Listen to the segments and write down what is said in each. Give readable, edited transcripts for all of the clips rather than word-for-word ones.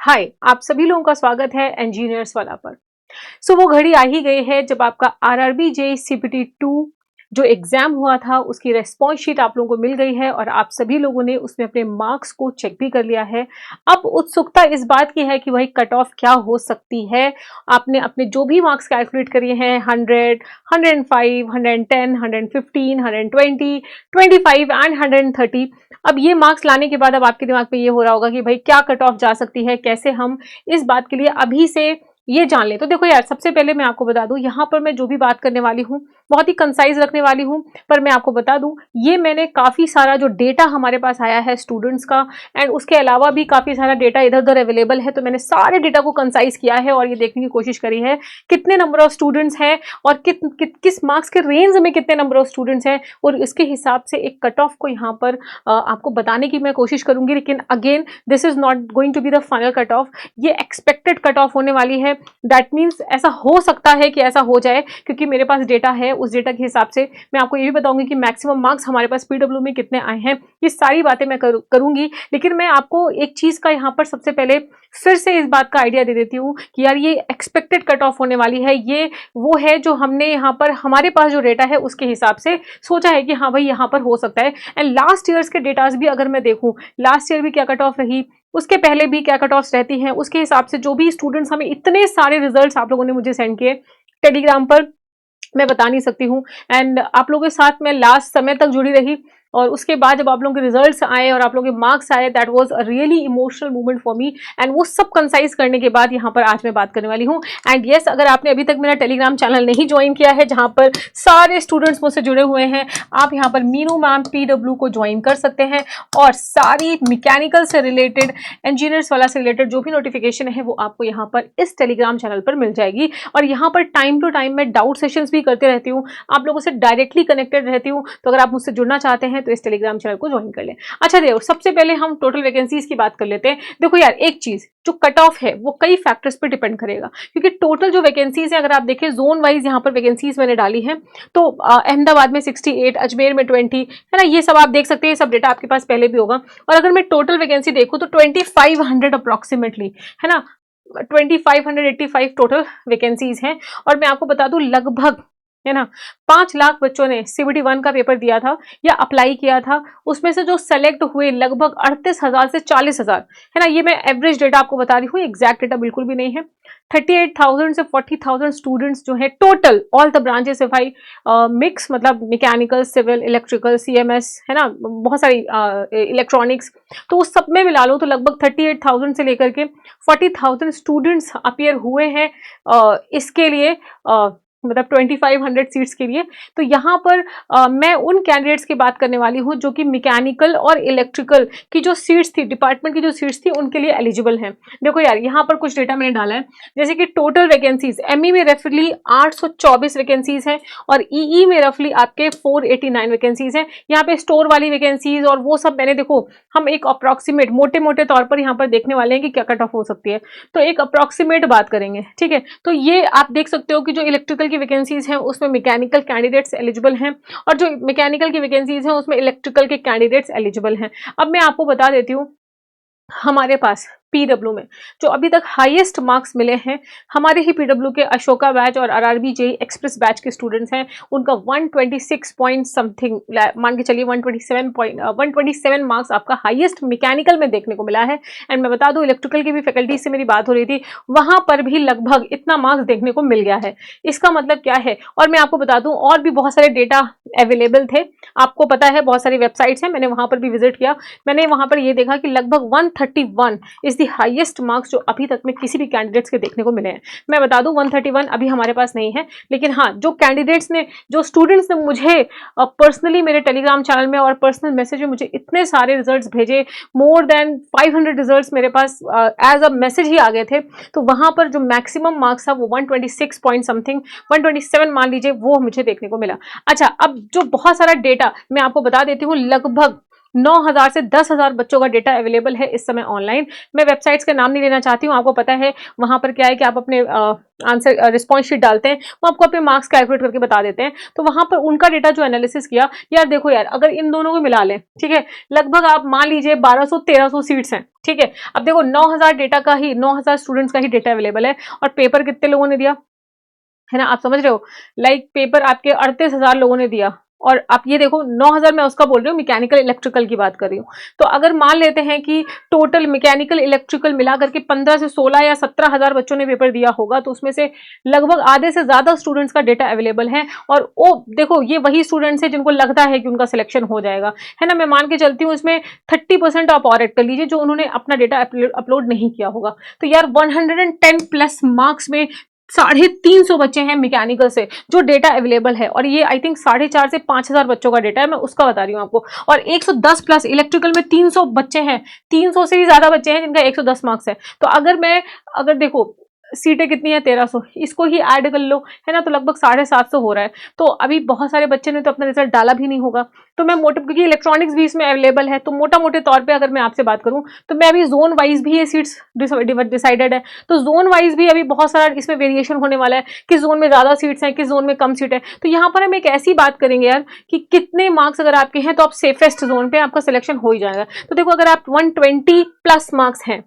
हाय, आप सभी लोगों का स्वागत है इंजीनियर्स वाला पर। वो घड़ी आ ही गई है जब आपका आरआरबी जेईई सीपीटी 2 जो एग्जाम हुआ था उसकी रिस्पॉन्स शीट आप लोगों को मिल गई है और आप सभी लोगों ने उसमें अपने मार्क्स को चेक भी कर लिया है। अब उत्सुकता इस बात की है कि वही कट ऑफ क्या हो सकती है। आपने अपने जो भी मार्क्स कैलकुलेट करिए हैं 100, 105, 110, 115, 120, 25 एंड 130। अब ये मार्क्स लाने के बाद अब आपके दिमाग में ये हो रहा होगा कि भाई क्या कट ऑफ जा सकती है, कैसे हम इस बात के लिए अभी से ये जान ले। तो देखो यार, सबसे पहले मैं आपको बता दूं, यहाँ पर मैं जो भी बात करने वाली हूँ बहुत ही कंसाइज रखने वाली हूँ। पर मैं आपको बता दूं, ये मैंने काफी सारा जो डेटा हमारे पास आया है स्टूडेंट्स का एंड उसके अलावा भी काफी सारा डेटा इधर उधर अवेलेबल है, तो मैंने सारे डेटा को कंसाइज किया है और ये देखने की कोशिश करी है कितने नंबर ऑफ स्टूडेंट्स हैं और किस मार्क्स के रेंज में कितने नंबर ऑफ स्टूडेंट्स हैं, और इसके हिसाब से एक कट ऑफ को यहाँ पर आपको बताने की मैं कोशिश करूंगी। लेकिन again, this is not going to be the final cut off, ये एक्सपेक्टेड कट ऑफ होने वाली है। दैट मीन्स ऐसा हो सकता है कि ऐसा हो जाए, क्योंकि मेरे पास डेटा है। उस डेटा के हिसाब से मैं आपको ये भी बताऊंगी कि मैक्सिमम मार्क्स हमारे पास पीडब्ल्यू में कितने आए हैं। ये सारी बातें मैं करूंगी। लेकिन मैं आपको एक चीज का यहाँ पर सबसे पहले फिर से इस बात का आइडिया दे देती हूँ कि यार ये एक्सपेक्टेड कट ऑफ होने वाली है। ये वो है जो हमने यहाँ पर हमारे पास जो डेटा है उसके हिसाब से सोचा है कि हाँ भाई यहाँ पर हो सकता है। एंड लास्ट ईयर्स के डेटाज भी अगर मैं देखूँ, लास्ट ईयर भी क्या कट ऑफ रही, उसके पहले भी क्या कट ऑफ रहती हैं, उसके हिसाब से जो भी स्टूडेंट्स, हमें इतने सारे रिजल्ट्स आप लोगों ने मुझे सेंड किए टेलीग्राम पर, मैं बता नहीं सकती हूँ। एंड आप लोगों के साथ मैं लास्ट समय तक जुड़ी रही और उसके बाद जब आप लोगों के रिजल्ट्स आए और आप लोगों के मार्क्स आए, that was a really emotional moment for me. And वो सब कंसाइज करने के बाद यहाँ पर आज मैं बात करने वाली हूँ। एंड यस, अगर आपने अभी तक मेरा टेलीग्राम चैनल नहीं ज्वाइन किया है जहाँ पर सारे स्टूडेंट्स मुझसे जुड़े हुए हैं, आप यहाँ पर मीनू मैम पीडब्ल्यू को ज्वाइन कर सकते हैं और सारी मैकेनिकल से रिलेटेड, इंजीनियर्स वाला से रिलेटेड जो भी नोटिफिकेशन है वो आपको यहाँ पर इस टेलीग्राम चैनल पर मिल जाएगी। और यहाँ पर टाइम टू टाइम मैं डाउट सेशंस भी करते रहती हूँ, आप लोगों से डायरेक्टली कनेक्टेड रहती हूँ। तो अगर आप मुझसे जुड़ना चाहते हैं तो इस टेलीग्राम चैनल को ज्वाइन कर लें। अच्छा देखो, सबसे पहले हम टोटल वैकेंसीज की बात कर लेते हैं। देखो यार, एक चीज, जो कट ऑफ है वो कई फैक्टर्स पर डिपेंड करेगा, क्योंकि टोटल जो वैकेंसीज है, अगर आप देखें जोन वाइज यहाँ पर वैकेंसीज मैंने डाली है, तो अहमदाबाद में 68, अजमेर में 20 है ना, ये सब आप देख सकते हैं। सब डेटा आपके पास पहले भी होगा। और अगर मैं टोटल वैकेंसी देखूँ तो 2500 अप्रोक्सीमेटली, है ना, 2585 टोटल वैकेंसीज हैं। और मैं आपको बता दूं, लगभग, है ना, 5 लाख बच्चों ने सीबीटी 1 का पेपर दिया था या अप्लाई किया था। उसमें से जो सेलेक्ट हुए लगभग 38,000 से 40,000, है ना, ये मैं एवरेज डेटा आपको बता रही हूँ, एग्जैक्ट डेटा बिल्कुल भी नहीं है। 38,000 से 40,000 स्टूडेंट्स जो है टोटल ऑल द ब्रांचेस, भाई मिक्स, मतलब मैकेनिकल, सिविल, इलेक्ट्रिकल, सीएमएस, है ना, बहुत सारी इलेक्ट्रॉनिक्स, तो उस सब में मिला लो तो लगभग 38,000 से लेकर के 40,000 स्टूडेंट्स अपियर हुए हैं इसके लिए, मतलब 2500 सीट्स के लिए। तो यहाँ पर मैं उन कैंडिडेट्स की बात करने वाली हूँ जो कि मैकेनिकल और इलेक्ट्रिकल की जो सीट्स थी, डिपार्टमेंट की जो सीट्स थी, उनके लिए एलिजिबल हैं। देखो यार, यहाँ पर कुछ डेटा मैंने डाला है, जैसे कि टोटल वैकेंसीज एमई में रफली 824 वैकेंसीज हैं और ईई में रफली आपके 489 वैकेंसीज हैं। यहाँ पे स्टोर वाली वैकेंसीज और वो सब मैंने, देखो हम एक अप्रॉक्सीमेट मोटे मोटे तौर पर यहाँ पर देखने वाले हैं कि क्या कट ऑफ हो सकती है, तो एक अप्रॉक्सीमेट बात करेंगे, ठीक है। तो ये आप देख सकते हो कि जो इलेक्ट्रिकल की वैकेंसीज हैं उसमें मैकेनिकल कैंडिडेट्स एलिजिबल हैं और जो मैकेनिकल की वैकेंसीज हैं उसमें इलेक्ट्रिकल के कैंडिडेट्स एलिजिबल हैं। अब मैं आपको बता देती हूँ, हमारे पास पीडब्ल्यू में जो अभी तक हाईएस्ट मार्क्स मिले हैं, हमारे ही पीडब्ल्यू के अशोका बैच और आरआरबी जेईई एक्सप्रेस बैच के स्टूडेंट्स हैं, उनका 126 पॉइंट समथिंग, मान के चलिए 127 मार्क्स आपका हाईएस्ट मैकेनिकल में देखने को मिला है। एंड मैं बता दूं, इलेक्ट्रिकल की भी फैकल्टी से मेरी बात हो रही थी, वहां पर भी लगभग इतना मार्क्स देखने को मिल गया है। इसका मतलब क्या है, और मैं आपको बता दूं और भी बहुत सारे डेटा अवेलेबल थे, आपको पता है बहुत सारी वेबसाइट्स हैं, मैंने वहां पर भी विजिट किया। मैंने वहां पर ये देखा कि लगभग 131 इज द हाईएस्ट मार्क्स जो अभी तक में किसी भी कैंडिडेट्स के देखने को मिले हैं। मैं बता दूं, 131 अभी हमारे पास नहीं है, लेकिन हाँ, जो कैंडिडेट्स ने, जो स्टूडेंट्स ने मुझे पर्सनली मेरे टेलीग्राम चैनल में और पर्सनल मैसेज में मुझे इतने सारे रिजल्ट्स भेजे, मोर देन 500 रिजल्ट्स मेरे पास एज अ मैसेज ही आ गए थे, तो वहां पर जो मैक्सिमम मार्क्स था वो 126 पॉइंट समथिंग, 127 मान लीजिए, वो मुझे देखने को मिला। अच्छा, अब जो बहुत सारा डेटा मैं आपको बता देती हूँ, लगभग 9,000 से 10,000 बच्चों का डेटा अवेलेबल है इस समय ऑनलाइन। मैं वेबसाइट्स का नाम नहीं लेना चाहती हूँ, आपको पता है वहां पर क्या है कि आप अपने आंसर रिस्पॉन्स शीट डालते हैं, वो आपको अपने मार्क्स कैलकुलेट करके बता देते हैं। तो वहां पर उनका डेटा जो एनालिसिस किया, यार देखो यार, अगर इन दोनों को मिला लें, ठीक है, लगभग आप मान लीजिए 1200-1300 सीट्स हैं, ठीक है। अब देखो 9,000 स्टूडेंट्स का ही डेटा अवेलेबल है और पेपर कितने लोगों ने दिया है ना, आप समझ रहे हो। लाइक पेपर आपके 38,000 लोगों ने दिया और आप ये देखो 9,000 मैं उसका बोल रही हूँ, मैकेनिकल इलेक्ट्रिकल की बात कर रही हूँ। तो अगर मान लेते हैं कि टोटल मैकेनिकल इलेक्ट्रिकल मिला करके 15 से 16 या 17,000 बच्चों ने पेपर दिया होगा, तो उसमें से लगभग आधे से ज्यादा स्टूडेंट्स का डेटा अवेलेबल है। और वो देखो ये वही स्टूडेंट्स है जिनको लगता है कि उनका सिलेक्शन हो जाएगा, है ना। मैं मान के चलती हूँ इसमें 30% आप और ऐड कर लीजिए जो उन्होंने अपना डेटा अपलोड नहीं किया होगा। तो यार 110 प्लस मार्क्स में 350 बच्चे हैं मैकेनिकल से जो डेटा अवेलेबल है, और ये आई थिंक 4,500 से 5,000 बच्चों का डेटा है, मैं उसका बता रही हूँ आपको। और 110 प्लस इलेक्ट्रिकल में 300 बच्चे हैं, 300 से ही ज्यादा बच्चे हैं जिनका 110 मार्क्स है। तो अगर देखो सीटें कितनी है 1300, इसको ही ऐड कर लो, है ना, तो लगभग 750 हो रहा है। तो अभी बहुत सारे बच्चे ने तो अपना रिजल्ट डाला भी नहीं होगा। तो मैं क्योंकि इलेक्ट्रॉनिक्स भी इसमें अवेलेबल है, तो मोटा मोटे तौर पे अगर मैं आपसे बात करूं तो मैं अभी जोन वाइज भी ये सीट्स डिसाइडेड है। तो जोन वाइज भी अभी बहुत सारा इसमें वेरिएशन होने वाला है, किस जोन में ज्यादा सीट्स हैं, किस जोन में कम सीट है। तो यहाँ पर हम एक ऐसी बात करेंगे यार कि कितने मार्क्स अगर आपके हैं तो आप सेफेस्ट जोन पे आपका सिलेक्शन हो ही जाएगा। तो देखो अगर आप 120 प्लस मार्क्स हैं,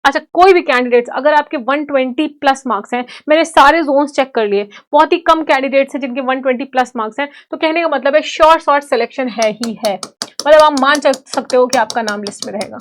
अच्छा कोई भी कैंडिडेट्स अगर आपके 120 प्लस मार्क्स हैं, मैंने सारे जोन्स चेक कर लिए, बहुत ही कम कैंडिडेट्स हैं जिनके 120 प्लस मार्क्स हैं, तो कहने का मतलब है शॉर्ट सिलेक्शन है ही है। मतलब आप मान सकते हो कि आपका नाम लिस्ट में रहेगा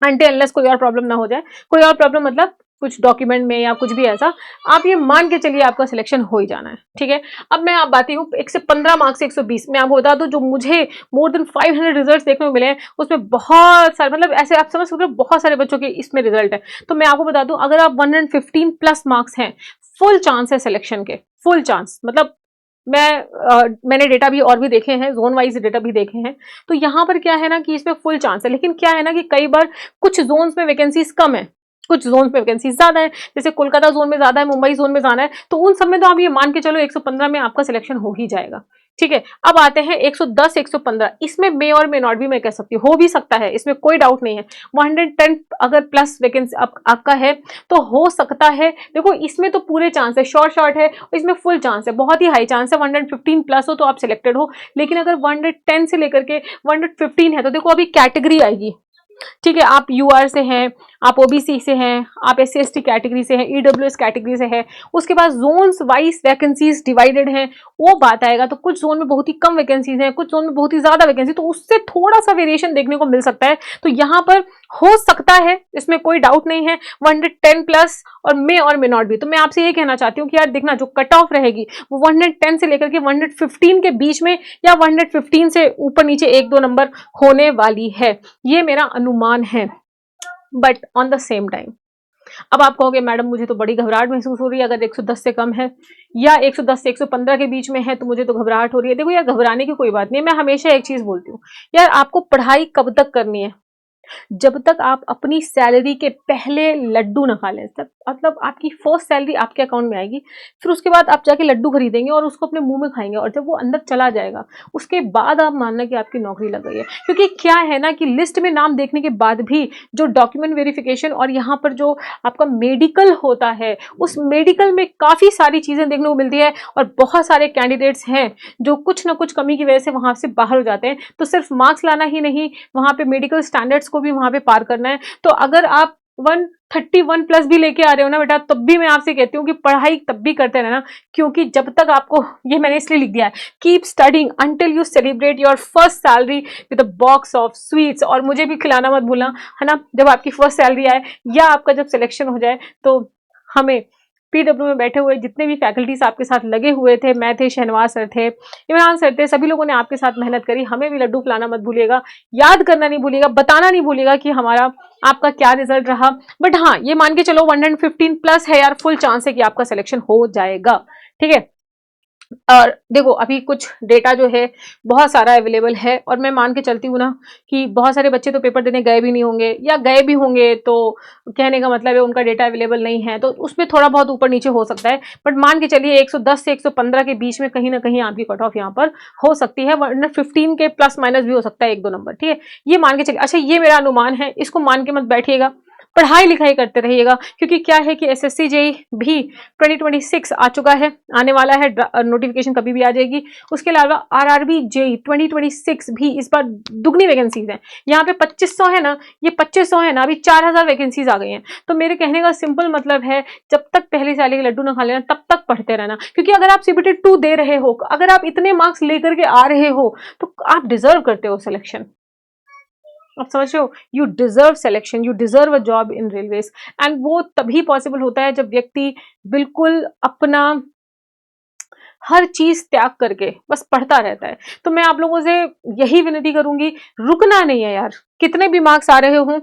अनटिल अनलेस कोई और प्रॉब्लम ना हो जाए। कोई और प्रॉब्लम मतलब कुछ डॉक्यूमेंट में या कुछ भी ऐसा, आप ये मान के चलिए आपका सिलेक्शन हो ही जाना है, ठीक है। अब मैं आप बात हूँ 1 से 15 मार्क्स से 120, मैं आपको बता दूं जो मुझे मोर देन 500 रिजल्ट देखने को मिले हैं उसमें बहुत सारे, मतलब ऐसे आप समझ सकते हो बहुत सारे बच्चों के इसमें रिजल्ट है। तो मैं आपको बता दूं अगर आप 115 प्लस मार्क्स हैं, फुल चांस है सिलेक्शन के, फुल चांस। मतलब मैंने डेटा भी और भी देखे हैं, जोन वाइज डेटा भी देखे हैं। तो यहाँ पर क्या है ना कि इसमें फुल चांस है, लेकिन क्या है ना कि कई बार कुछ जोन्स में वैकेंसीज कम है, कुछ जोन पे वैकेंसी ज्यादा है, जैसे कोलकाता जोन में ज्यादा है, मुंबई जोन में ज्यादा है, तो उन सब में तो आप ये मान के चलो 115 में आपका सिलेक्शन हो ही जाएगा, ठीक है। अब आते हैं 110 115, इसमें मे और मे नॉट भी मैं कह सकती हूँ, हो भी सकता है, इसमें कोई डाउट नहीं है। 110 अगर प्लस वैकेंसी आपका है तो हो सकता है। देखो इसमें तो पूरे चांस है, शॉर्ट है, इसमें फुल चांस है, बहुत ही हाई चांस है 115 प्लस हो तो आप सिलेक्टेड हो। लेकिन अगर 110 से लेकर के 115 है तो देखो अभी कैटेगरी आएगी, ठीक है। आप यूआर से हैं, आप ओबीसी से हैं, आप एससी एसटी कैटेगरी से हैं, ईडब्ल्यूएस कैटेगरी से है, उसके बाद जोन्स वाइज वैकेंसीज डिवाइडेड हैं, वो बात आएगा। तो कुछ जोन में बहुत ही कम वैकेंसीज हैं, कुछ जोन में बहुत ही ज्यादा वैकेंसी, तो उससे थोड़ा सा वेरिएशन देखने को मिल सकता है। तो यहाँ पर हो सकता है, इसमें कोई डाउट नहीं है 110 प्लस और मे नॉट भी। तो मैं आपसे ये कहना चाहती हूँ कि यार देखना जो कट ऑफ रहेगी वो 110 से लेकर के 115 के बीच में या 115 से ऊपर नीचे 1-2 नंबर होने वाली है, ये मेरा अनुमान है। But on the same time अब आप कहोगे मैडम मुझे तो बड़ी घबराहट महसूस हो रही है, अगर 110 से कम है या 110 से 115 के बीच में है तो मुझे तो घबराहट हो रही है। देखो यार घबराने की कोई बात नहीं है, मैं हमेशा एक चीज बोलती हूँ यार, आपको पढ़ाई कब तक करनी है, जब तक आप अपनी सैलरी के पहले लड्डू न खा लें, तब मतलब आपकी फर्स्ट सैलरी आपके अकाउंट में आएगी, फिर उसके बाद आप जाके लड्डू खरीदेंगे और उसको अपने मुंह में खाएंगे, और जब वो अंदर चला जाएगा उसके बाद आप मानना कि आपकी नौकरी लग गई है। क्योंकि क्या है ना कि लिस्ट में नाम देखने के बाद भी जो डॉक्यूमेंट वेरिफिकेशन और यहाँ पर जो आपका मेडिकल होता है, उस मेडिकल में काफी सारी चीजें देखने को मिलती है, और बहुत सारे कैंडिडेट्स हैं जो कुछ ना कुछ कमी की वजह से वहां से बाहर हो जाते हैं। तो सिर्फ मार्क्स लाना ही नहीं, वहां पे मेडिकल स्टैंडर्ड्स को भी वहां पे पार करना है। तो अगर आप 131 प्लस भी लेके आ रहे हो ना बेटा, तब भी मैं आपसे कहती हूँ कि पढ़ाई तब भी करते रहना, क्योंकि जब तक आपको, ये मैंने इसलिए लिख दिया है, keep studying until you celebrate your first salary with a box of sweets. और मुझे भी खिलाना मत भूलना, है ना, जब आपकी फर्स्ट सैलरी आए या आपका जब सिलेक्शन हो जाए, तो हमें पीडब्ल्यू में बैठे हुए जितने भी फैकल्टीज आपके साथ लगे हुए थे, मैं थे, शहनवाज सर थे, इमरान सर थे, सभी लोगों ने आपके साथ मेहनत करी, हमें भी लड्डू खिलाना मत भूलिएगा, याद करना नहीं भूलिएगा, बताना नहीं भूलिएगा कि हमारा आपका क्या रिजल्ट रहा। बट हाँ ये मान के चलो 115 प्लस है यार, फुल चांस है कि आपका सिलेक्शन हो जाएगा, ठीक है। और देखो अभी कुछ डेटा जो है बहुत सारा अवेलेबल है, और मैं मान के चलती हूँ ना कि बहुत सारे बच्चे तो पेपर देने गए भी नहीं होंगे, या गए भी होंगे तो कहने का मतलब है उनका डेटा अवेलेबल नहीं है, तो उसमें थोड़ा बहुत ऊपर नीचे हो सकता है। बट मान के चलिए 110 से 115 के बीच में कहीं ना कहीं आपकी कट ऑफ यहाँ पर हो सकती है, 115 के प्लस माइनस भी हो सकता है 1-2 नंबर, ठीक है, ये मान के चलिए। अच्छा ये मेरा अनुमान है, इसको मान के मत बैठिएगा, पढ़ाई लिखाई करते रहिएगा, क्योंकि क्या है कि एसएससी जेई भी 2026 आ चुका है, आने वाला है, नोटिफिकेशन कभी भी आ जाएगी। उसके अलावा आरआरबी जेई 2026 भी इस बार दुगनी वैकेंसीज हैं। यहाँ पे 2500 है ना, ये 2500 है ना, अभी 4000 वैकेंसीज आ गई हैं। तो मेरे कहने का सिंपल मतलब है, जब तक पहले साल के लड्डू ना खा लेना तब तक पढ़ते रहना, क्योंकि अगर आप सीबीटी 2 दे रहे हो, अगर आप इतने मार्क्स लेकर के आ रहे हो, तो आप डिजर्व करते हो सिलेक्शन। आप समझ रहे हो, you deserve selection, you deserve a job in railways. And वो तभी पॉसिबल होता है जब व्यक्ति बिल्कुल अपना हर चीज त्याग करके बस पढ़ता रहता है। तो मैं आप लोगों से यही विनती करूंगी, रुकना नहीं है यार। कितने भी मार्क्स आ रहे हो,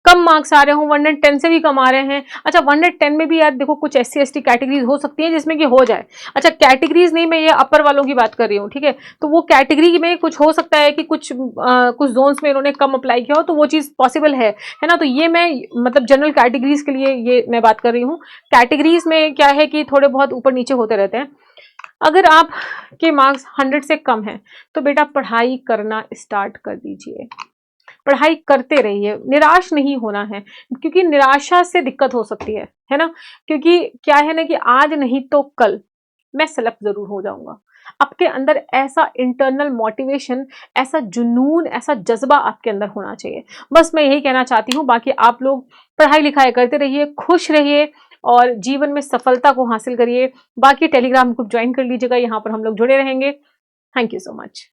कम मार्क्स आ रहे हो, 110 से भी कम आ रहे हैं, अच्छा 110 में भी यार देखो कुछ एससी एसटी कैटेगरीज हो सकती है जिसमें कि हो जाए। अच्छा कैटेगरीज नहीं, मैं ये अपर वालों की बात कर रही हूँ, ठीक है। तो वो कैटेगरी में कुछ हो सकता है कि कुछ जोन्स में इन्होंने कम अप्लाई किया हो, तो वो चीज पॉसिबल है ना। तो ये मैं मतलब जनरल कैटेगरीज के लिए ये मैं बात कर रही हूँ। कैटेगरीज में क्या है कि थोड़े बहुत ऊपर नीचे होते रहते हैं। अगर आप के मार्क्स 100 से कम है तो बेटा पढ़ाई करना स्टार्ट कर दीजिए, पढ़ाई करते रहिए, निराश नहीं होना है, क्योंकि निराशा से दिक्कत हो सकती है ना। क्योंकि क्या है ना कि आज नहीं तो कल मैं सेलेक्ट जरूर हो जाऊंगा। आपके अंदर ऐसा इंटरनल मोटिवेशन, ऐसा जुनून, ऐसा जज्बा आपके अंदर होना चाहिए। बस मैं यही कहना चाहती हूँ। बाकी आप लोग पढ़ाई लिखाई करते रहिए, खुश रहिए और जीवन में सफलता को हासिल करिए। बाकी टेलीग्राम ग्रुप ज्वाइन कर लीजिएगा, यहाँ पर हम लोग जुड़े रहेंगे। Thank you so much.